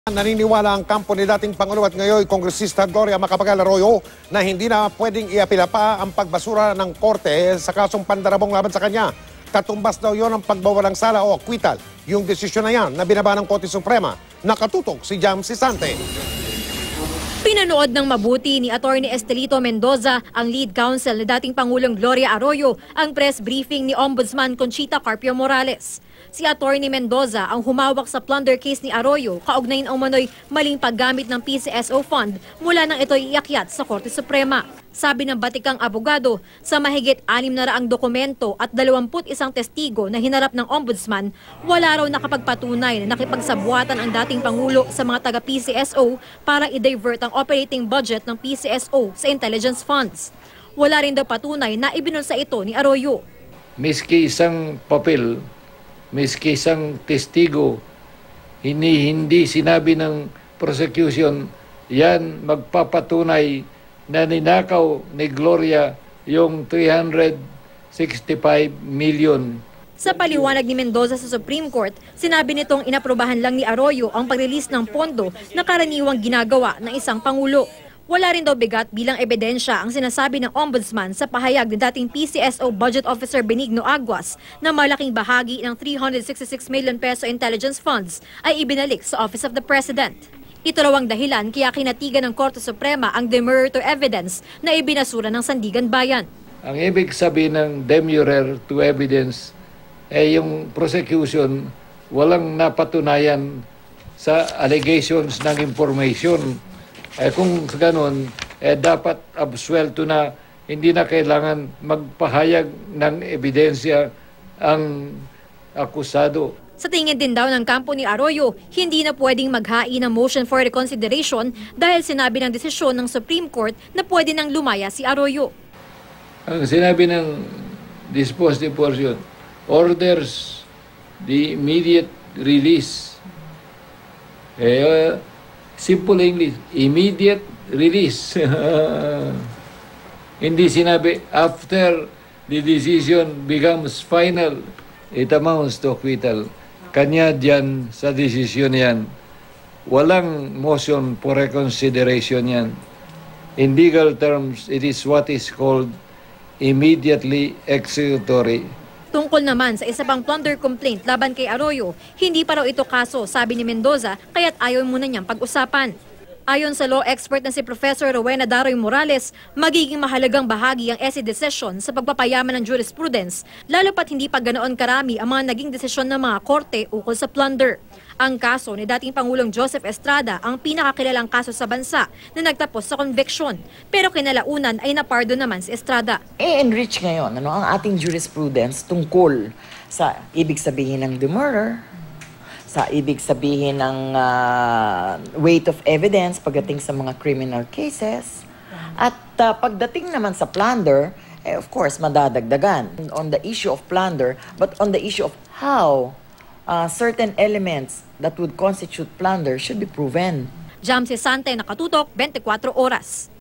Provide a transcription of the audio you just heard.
Naniniwala ang kampo ni dating Pangulo at ngayon Kongresista Gloria Macapagal Arroyo na hindi na pwedeng iapila pa ang pagbasura ng korte sa kasong pandarabong laban sa kanya. Katumbas daw yon ang pagbawalang sala o acquittal. Yung desisyon na yan na binaba ng Korte Suprema. Nakatutok si Jam Sisante. Pinanood ng mabuti ni Atty. Estelito Mendoza, ang lead counsel ni dating Pangulong Gloria Arroyo, ang press briefing ni Ombudsman Conchita Carpio Morales. Si Atty. Mendoza ang humawak sa plunder case ni Arroyo kaugnay ng umano'y maling paggamit ng PCSO fund mula nang ito'y iakyat sa Korte Suprema. Sabi ng batikang abogado, sa mahigit 600 dokumento at 21 testigo na hinarap ng Ombudsman, wala raw nakapagpatunay na nakipagsabuatan ang dating Pangulo sa mga taga-PCSO para i-divert ang operating budget ng PCSO sa intelligence funds. Wala rin daw patunay na ibinulsa ito ni Arroyo. Miski isang papel, miski isang testigo, hindi sinabi ng prosecution, yan magpapatunay na ninakaw ni Gloria yung 365 million. Sa paliwanag ni Mendoza sa Supreme Court, sinabi nitong inaprobahan lang ni Arroyo ang pag-release ng pondo na karaniwang ginagawa ng isang Pangulo. Wala rin daw bigat bilang ebidensya ang sinasabi ng Ombudsman sa pahayag ni dating PCSO Budget Officer Benigno Aguas na malaking bahagi ng 366 million peso intelligence funds ay ibinalik sa Office of the President. Ito raw ang dahilan kaya kinatigan ng Korte Suprema ang demurrer evidence na ibinasura ng Sandigan Bayan. Ang ibig sabihin ng demurrer to evidence ay yung prosecution walang napatunayan sa allegations ng information. Kung ganoon, dapat absuelto na hindi na kailangan magpahayag ng ebidensya ang akusado. Sa tingin din daw ng kampo ni Arroyo, hindi na pwedeng maghain ng motion for reconsideration dahil sinabi ng desisyon ng Supreme Court na pwede nang lumaya si Arroyo. Ang sinabi ng dispositive portion orders the immediate release. Simple English, immediate release. Hindi sinabi after the decision becomes final, it amounts to acquittal. Kanya dyan sa desisyon yan. Walang motion for reconsideration yan. In legal terms, it is what is called immediately executory. Tungkol naman sa isa pang plunder complaint laban kay Arroyo, hindi pa raw ito kaso, sabi ni Mendoza, kaya't ayaw muna niyang pag-usapan. Ayon sa law expert na si Professor Rowena Daroy Morales, magiging mahalagang bahagi ang SC decision sa pagpapayaman ng jurisprudence, lalo pat hindi pa ganoon karami ang mga naging desisyon ng mga korte ukol sa plunder. Ang kaso ni dating Pangulong Joseph Estrada ang pinakakilalang kaso sa bansa na nagtapos sa conviction, pero kinalaunan ay napardo naman si Estrada. I-enrich ngayon ang ating jurisprudence tungkol sa ibig sabihin ng demurrer, sa ibig sabihin ng weight of evidence pagdating sa mga criminal cases. At pagdating naman sa plunder, of course, madadagdagan on the issue of plunder, but on the issue of how certain elements that would constitute plunder should be proven. Jam Sisante, Nakatutok, 24 Oras.